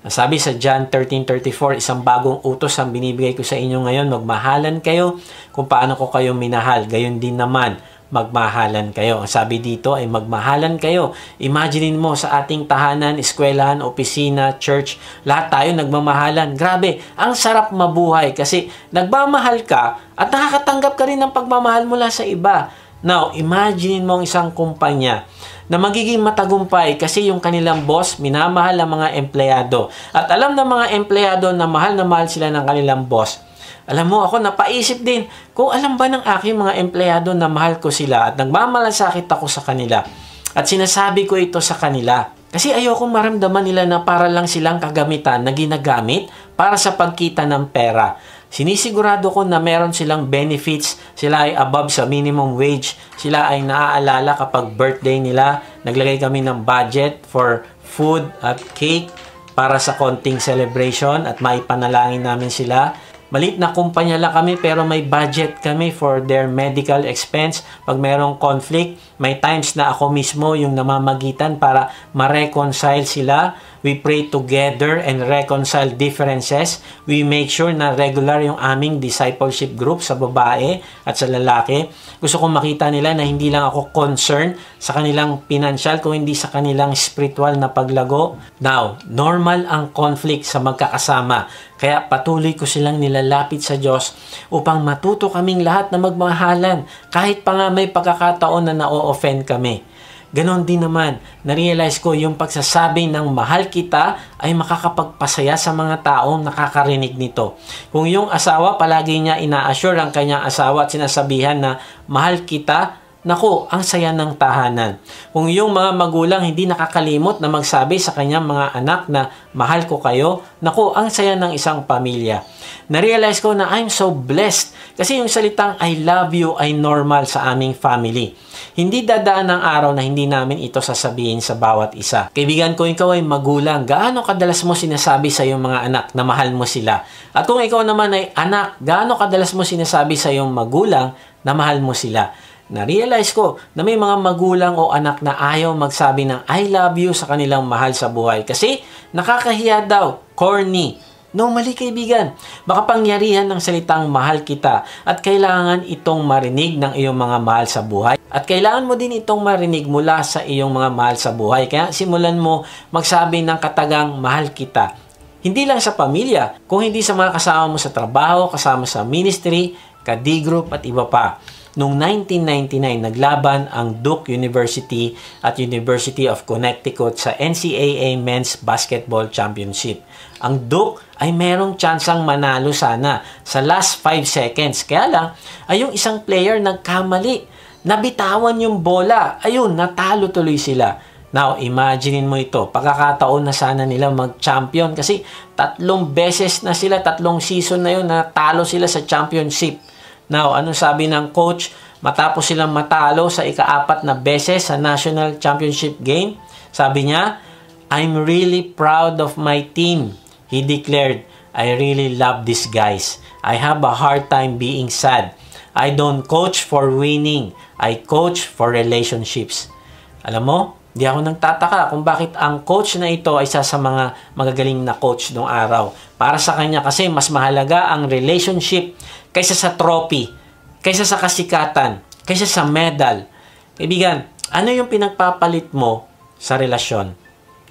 Sabi sa John 13:34, isang bagong utos ang binibigay ko sa inyo ngayon, magmahalan kayo kung paano ko kayo minahal. Gayon din naman, magmahalan kayo. Ang sabi dito ay magmahalan kayo. Imaginein mo sa ating tahanan, eskwelahan, opisina, church, lahat tayo nagmamahalan. Grabe, ang sarap mabuhay kasi nagmamahal ka at nakakatanggap ka rin ng pagmamahal mula sa iba. Now, imaginein mo ang isang kumpanya na magiging matagumpay kasi yung kanilang boss minamahal ang mga empleyado. At alam ng mga empleyado na mahal sila ng kanilang boss. Alam mo, ako napaisip din, kung alam ba ng aking mga empleyado na mahal ko sila at nagmamalasakit ako sa kanila. At sinasabi ko ito sa kanila. Kasi ayokong maramdaman nila na para lang silang kagamitan na ginagamit para sa pagkita ng pera. Sinisigurado ko na meron silang benefits, sila ay above sa minimum wage, sila ay naaalala kapag birthday nila, naglagay kami ng budget for food at cake para sa konting celebration at maipanalangin namin sila. Maliit na kumpanya lang kami pero may budget kami for their medical expense. Pag merong conflict, may times na ako mismo yung namamagitan para ma-reconcile sila. We pray together and reconcile differences. We make sure na regular yung aming discipleship group sa babae at sa lalaki. Gusto kong makita nila na hindi lang ako concerned sa kanilang financial, kung hindi sa kanilang spiritual na paglago. Now, normal ang conflict sa magkakasama. Kaya patuloy ko silang nilalapit sa Diyos upang matuto kaming lahat na magmahalan kahit pa nga may pagkakataon na na-offend kami. Ganon din naman, na-realize ko yung pagsasabi ng mahal kita ay makakapagpasaya sa mga taong nakakarinig nito. Kung yung asawa palagi niya ina-assure ang kanyang asawa at sinasabihan na mahal kita, naku, ang saya ng tahanan. Kung yung mga magulang hindi nakakalimot na magsabi sa kanyang mga anak na mahal ko kayo, naku, ang saya ng isang pamilya. Na-realize ko na I'm so blessed kasi yung salitang I love you ay normal sa aming family. Hindi dadaan ng araw na hindi namin ito sasabihin sa bawat isa. Kaibigan ko, ikaw ay magulang. Gaano kadalas mo sinasabi sa iyong mga anak na mahal mo sila? At kung ikaw naman ay anak, gaano kadalas mo sinasabi sa iyong magulang na mahal mo sila? Na-realize ko na may mga magulang o anak na ayaw magsabi ng I love you sa kanilang mahal sa buhay kasi nakakahiya daw, corny. No, mali kaibigan. Makapangyarihan ng salitang mahal kita at kailangan itong marinig ng iyong mga mahal sa buhay. At kailangan mo din itong marinig mula sa iyong mga mahal sa buhay. Kaya simulan mo magsabi ng katagang mahal kita. Hindi lang sa pamilya, kung hindi sa mga kasama mo sa trabaho, kasama sa ministry, ka-D-group at iba pa. Noong 1999, naglaban ang Duke University at University of Connecticut sa NCAA Men's Basketball Championship. Ang Duke ay merong tsansang manalo sana sa last 5 seconds. Kaya lang, ay yung isang player nagkamali. Nabitawan yung bola. Ayun, natalo tuloy sila. Now, imaginein mo ito. Pagkakataon na sana nila mag-champion kasi 3 beses na sila, 3 season na yun, natalo sila sa championship. Now, anong sabi ng coach? Matapos silang matalo sa ika-4 na beses sa National Championship game, sabi niya, I'm really proud of my team. He declared, I really love these guys. I have a hard time being sad. I don't coach for winning. I coach for relationships. Alam mo, di ako nagtataka kung bakit ang coach na ito ay isa sa mga magagaling na coach noong araw. Para sa kanya kasi mas mahalaga ang relationship kaysa sa trophy, kaysa sa kasikatan, kaysa sa medal. Kaibigan, ano yung pinagpapalit mo sa relasyon?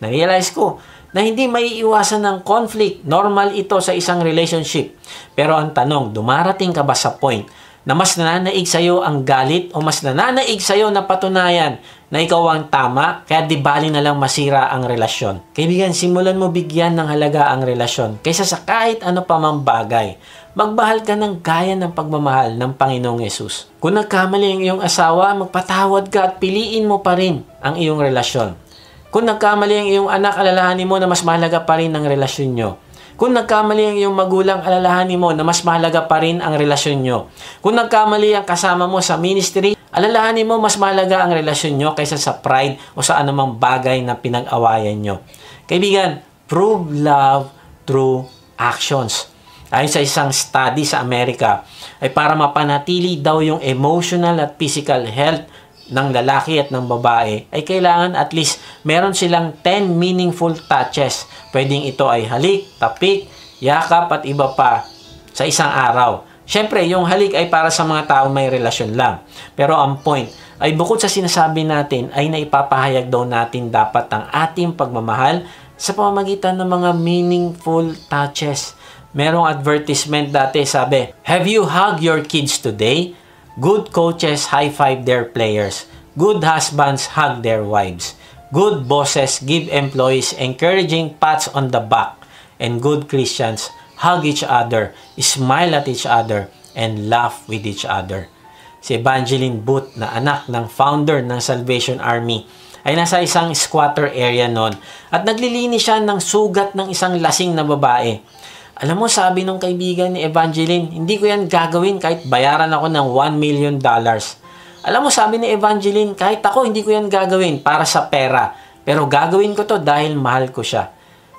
Na-realize ko na hindi maiiwasan ng conflict. Normal ito sa isang relationship. Pero ang tanong, dumarating ka ba sa point na mas nananaig sa'yo ang galit o mas nananaig sa'yo na patunayan na ikaw ang tama, kaya di bali na lang masira ang relasyon? Kaibigan, simulan mo bigyan ng halaga ang relasyon kaysa sa kahit ano pa mang bagay. Magmahal ka ng gaya ng pagmamahal ng Panginoong Yesus. Kung nagkamali ang iyong asawa, magpatawad ka at piliin mo pa rin ang iyong relasyon. Kung nagkamali ang iyong anak, alalahanin mo na mas mahalaga pa rin ang relasyon nyo. Kung nagkamali ang iyong magulang, alalahanin mo na mas mahalaga pa rin ang relasyon nyo. Kung nagkamali ang kasama mo sa ministry, alalahanin mo mas mahalaga ang relasyon nyo kaysa sa pride o sa anumang bagay na pinag-awayan nyo. Kaibigan, prove love through actions. Ayon sa isang study sa Amerika, ay para mapanatili daw yung emotional at physical health ng lalaki at ng babae ay kailangan at least meron silang 10 meaningful touches. Pwedeng ito ay halik, tapik, yakap at iba pa sa isang araw. Siyempre, yung halik ay para sa mga tao may relasyon lang. Pero ang point ay bukod sa sinasabi natin ay naipapahayag daw natin dapat ang ating pagmamahal sa pamamagitan ng mga meaningful touches. Merong advertisement dati, sabi, "Have you hugged your kids today? Good coaches high-five their players. Good husbands hug their wives. Good bosses give employees encouraging pats on the back. And good Christians hug each other, smile at each other, and laugh with each other." Si Evangeline Booth na anak ng founder ng Salvation Army ay nasa isang squatter area noon at naglilinis siya ng sugat ng isang lasing na babae. Alam mo, sabi nung kaibigan ni Evangeline, hindi ko yan gagawin kahit bayaran ako ng $1 million. Alam mo, sabi ni Evangeline, kahit ako hindi ko yan gagawin para sa pera. Pero gagawin ko to dahil mahal ko siya.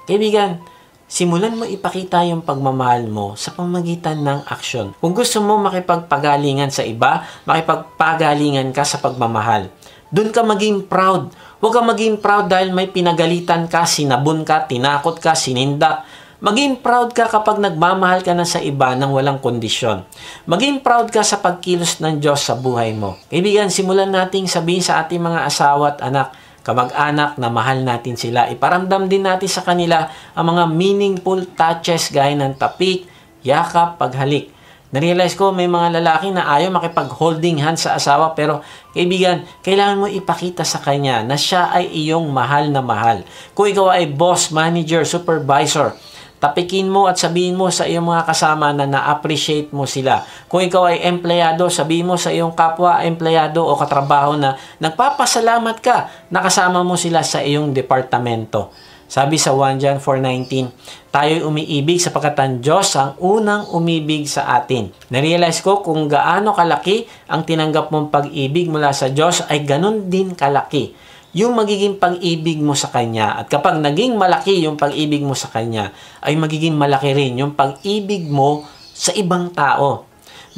Kaibigan, simulan mo ipakita yung pagmamahal mo sa pamamagitan ng aksyon. Kung gusto mo makipagpagalingan sa iba, makipagpagalingan ka sa pagmamahal. Doon ka maging proud. Huwag ka maging proud dahil may pinagalitan ka, sinabon ka, tinakot ka, sinindak. Maging proud ka kapag nagmamahal ka na sa iba ng walang kondisyon. Maging proud ka sa pagkilos ng Diyos sa buhay mo. Kaibigan, simulan nating sabihin sa ating mga asawa at anak, kamag-anak na mahal natin sila. Iparamdam din natin sa kanila ang mga meaningful touches gaya ng tapik, yakap, paghalik. Narealize ko may mga lalaki na ayaw makipag-holding hands sa asawa, pero kaibigan, kailangan mo ipakita sa kanya na siya ay iyong mahal na mahal. Kung ikaw ay boss, manager, supervisor, tapikin mo at sabihin mo sa iyong mga kasama na na-appreciate mo sila. Kung ikaw ay empleyado, sabihin mo sa iyong kapwa empleyado o katrabaho na nagpapasalamat ka na kasama mo sila sa iyong departamento. Sabi sa 1 John 4:19, tayo'y umiibig sapagkat ang Diyos ang unang umibig sa atin. Narealize ko kung gaano kalaki ang tinanggap mong pag-ibig mula sa Diyos ay ganun din kalaki yung magiging pag-ibig mo sa Kanya. At kapag naging malaki yung pag-ibig mo sa Kanya, ay magiging malaki rin yung pag-ibig mo sa ibang tao.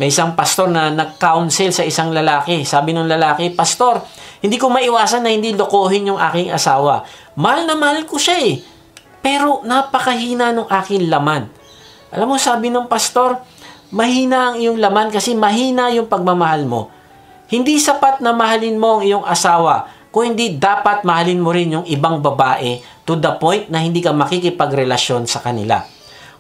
May isang pastor na nag-counsel sa isang lalaki. Sabi ng lalaki, "Pastor, hindi ko maiwasan na hindi lokohin yung aking asawa. Mahal na mahal ko siya eh. Pero napakahina ng aking laman." Alam mo, sabi ng pastor, mahina ang iyong laman kasi mahina yung pagmamahal mo. Hindi sapat na mahalin mo ang iyong asawa, kung hindi dapat mahalin mo rin yung ibang babae to the point na hindi ka makikipagrelasyon sa kanila.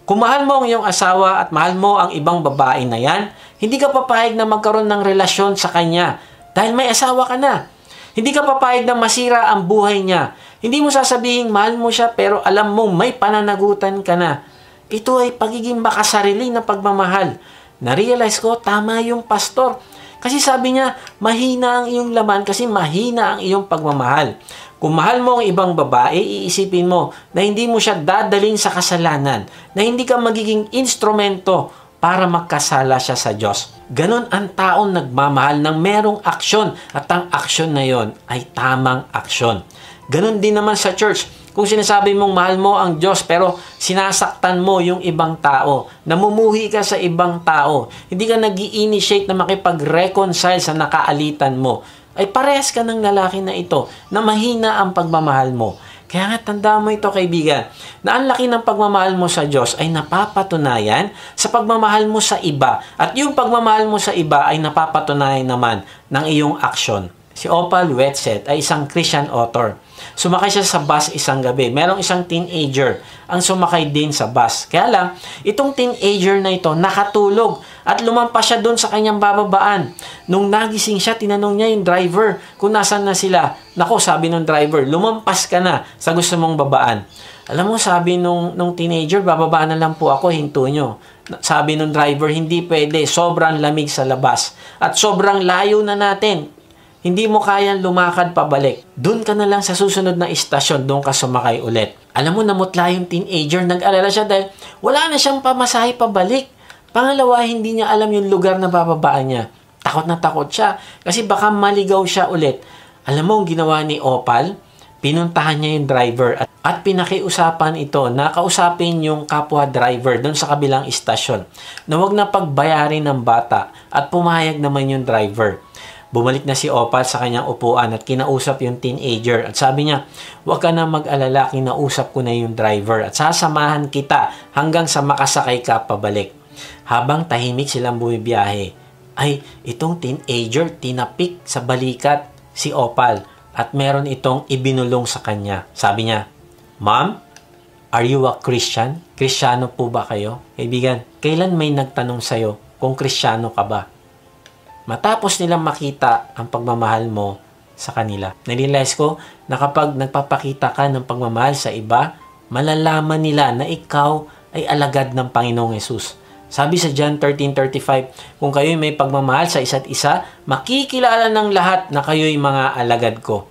Kung mahal mo ang iyong asawa at mahal mo ang ibang babae na yan, hindi ka papayag na magkaroon ng relasyon sa kanya dahil may asawa ka na. Hindi ka papayag na masira ang buhay niya. Hindi mo sasabihin mahal mo siya pero alam mong may pananagutan ka na. Ito ay pagiging makasarili na pagmamahal. Na-realize ko, tama yung pastor. Kasi sabi niya, mahina ang iyong laman kasi mahina ang iyong pagmamahal. Kung mahal mo ang ibang babae, iisipin mo na hindi mo siya dadalhin sa kasalanan, na hindi ka magiging instrumento para magkasala siya sa Diyos. Ganon ang taong nagmamahal ng merong aksyon at ang aksyon na yon ay tamang aksyon. Ganon din naman sa church. Kung sinasabi mong mahal mo ang Diyos pero sinasaktan mo yung ibang tao, namumuhi ka sa ibang tao, hindi ka nag-i-initiate na makipag-reconcile sa nakaalitan mo, ay parehas ka ng lalaki na ito na mahina ang pagmamahal mo. Kaya nga tandaan mo ito, kaibigan, na ang laki ng pagmamahal mo sa Diyos ay napapatunayan sa pagmamahal mo sa iba. At yung pagmamahal mo sa iba ay napapatunayan naman ng iyong aksyon. Si Opal Wetzel ay isang Christian author. Sumakay siya sa bus isang gabi. Merong isang teenager ang sumakay din sa bus. Kaya lang, itong teenager na ito nakatulog at lumampas siya doon sa kanyang bababaan. Nung nagising siya, tinanong niya yung driver kung nasan na sila. Nako, sabi ng driver, lumampas ka na sa gusto mong babaan. Alam mo, sabi nung teenager, bababaan na lang po ako, hinto nyo. Sabi ng driver, hindi pwede, sobrang lamig sa labas. At sobrang layo na natin. Hindi mo kayang lumakad pabalik. Doon ka na lang sa susunod na istasyon, doon ka sumakay ulit. Alam mo, namutla yung teenager. Nag-alala siya dahil wala na siyang pamasahe pabalik. Pangalawa, hindi niya alam yung lugar na bababaan niya. Takot na takot siya kasi baka maligaw siya ulit. Alam mo, ang ginawa ni Opal, pinuntahan niya yung driver at pinakiusapan ito na kausapin yung kapwa driver doon sa kabilang istasyon na wag na pagbayarin ng bata at pumayag naman yung driver. Bumalik na si Opal sa kanyang upuan at kinausap yung teenager. At sabi niya, huwag ka na mag-alala, kinausap ko na yung driver at sasamahan kita hanggang sa makasakay ka pabalik. Habang tahimik silang bumibiyahe, ay itong teenager tinapik sa balikat si Opal at meron itong ibinulong sa kanya. Sabi niya, Ma'am, are you a Christian? Kristiyano po ba kayo? Kaibigan, kailan may nagtanong sa'yo kung Kristiyano ka ba? Matapos nilang makita ang pagmamahal mo sa kanila. Narealize ko na kapag nagpapakita ka ng pagmamahal sa iba, malalaman nila na ikaw ay alagad ng Panginoong Hesus. Sabi sa John 13:35, kung kayo'y may pagmamahal sa isa't isa, makikilala ng lahat na kayo'y mga alagad ko.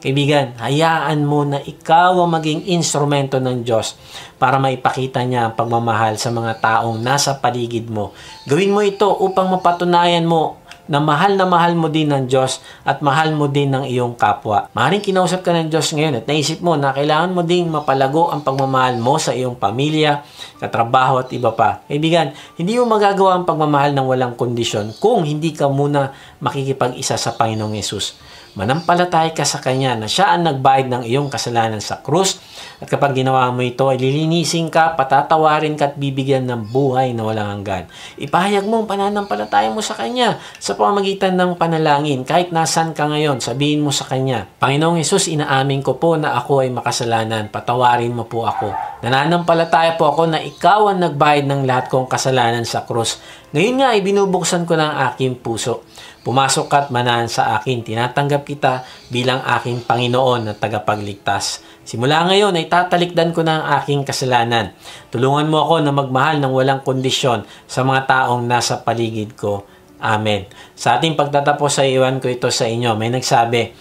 Kaibigan, hayaan mo na ikaw ang maging instrumento ng Diyos para maipakita niya ang pagmamahal sa mga taong nasa paligid mo. Gawin mo ito upang mapatunayan mo na mahal mo din ng Diyos at mahal mo din ng iyong kapwa. Maaaring kinausap ka ng Diyos ngayon at naisip mo na kailangan mo ding mapalago ang pagmamahal mo sa iyong pamilya, katrabaho at iba pa. Kaibigan, hindi mo magagawa ang pagmamahal ng walang kondisyon kung hindi ka muna makikipag-isa sa Panginoong Hesus. Manampalataya ka sa Kanya na Siya ang nagbayad ng iyong kasalanan sa krus at kapag ginawa mo ito ay lilinisin ka, patatawarin ka at bibigyan ng buhay na walang hanggan. Ipahayag mo ang pananampalataya mo sa Kanya sa pamamagitan ng panalangin. Kahit nasan ka ngayon, sabihin mo sa Kanya, Panginoong Hesus, inaamin ko po na ako ay makasalanan. Patawarin mo po ako. Nananampalataya po ako na Ikaw ang nagbayad ng lahat kong kasalanan sa krus. Ngayon nga ay binubuksan ko ng aking puso. Pumasok ka at manahan sa akin. Tinatanggap kita bilang aking Panginoon at tagapagligtas. Simula ngayon ay tatalikdan ko na ang aking kasalanan. Tulungan mo ako na magmahal ng walang kondisyon sa mga taong nasa paligid ko. Amen. Sa ating pagtatapos ay iwan ko ito sa inyo. May nagsabi,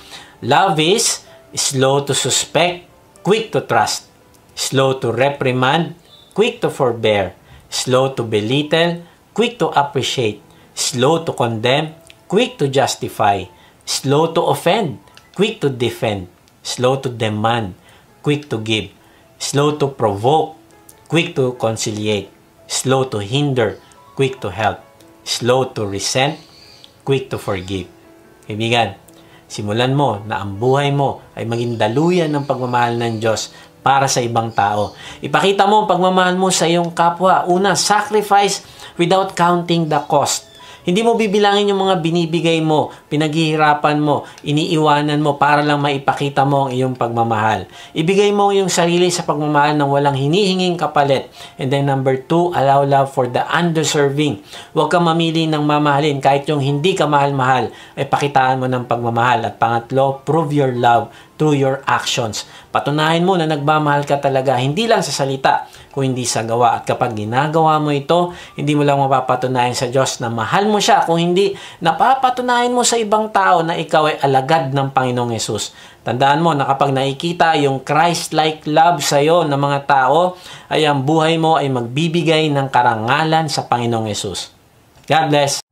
love is slow to suspect, quick to trust. Slow to reprimand, quick to forbear. Slow to belittle, quick to appreciate. Slow to condemn, quick to justify, slow to offend, quick to defend, slow to demand, quick to give, slow to provoke, quick to conciliate, slow to hinder, quick to help, slow to resent, quick to forgive. Kaibigan, simulan mo na ang buhay mo ay maging daluyan ng pagmamahal ng Diyos para sa ibang tao. Ipakita mo ang pagmamahal mo sa iyong kapwa. Una, sacrifice without counting the cost. Hindi mo bibilangin yung mga binibigay mo, pinaghihirapan mo, iniiwanan mo para lang maipakita mo ang iyong pagmamahal. Ibigay mo yung sarili sa pagmamahal ng walang hinihinging kapalit. And then number 2, allow love for the undeserving. Huwag kang mamili ng mamahalin kahit yung hindi ka mahal-mahal, ay pakitaan mo ng pagmamahal. At pangatlo, prove your love through your actions. Patunayan mo na nagmamahal ka talaga, hindi lang sa salita, kung hindi sa gawa. At kapag ginagawa mo ito, hindi mo lang mapapatunayan sa Diyos na mahal mo siya, kung hindi, napapatunayan mo sa ibang tao na ikaw ay alagad ng Panginoong Hesus. Tandaan mo na kapag nakikita yung Christ-like love sa iyo ng mga tao, ay ang buhay mo ay magbibigay ng karangalan sa Panginoong Hesus. God bless!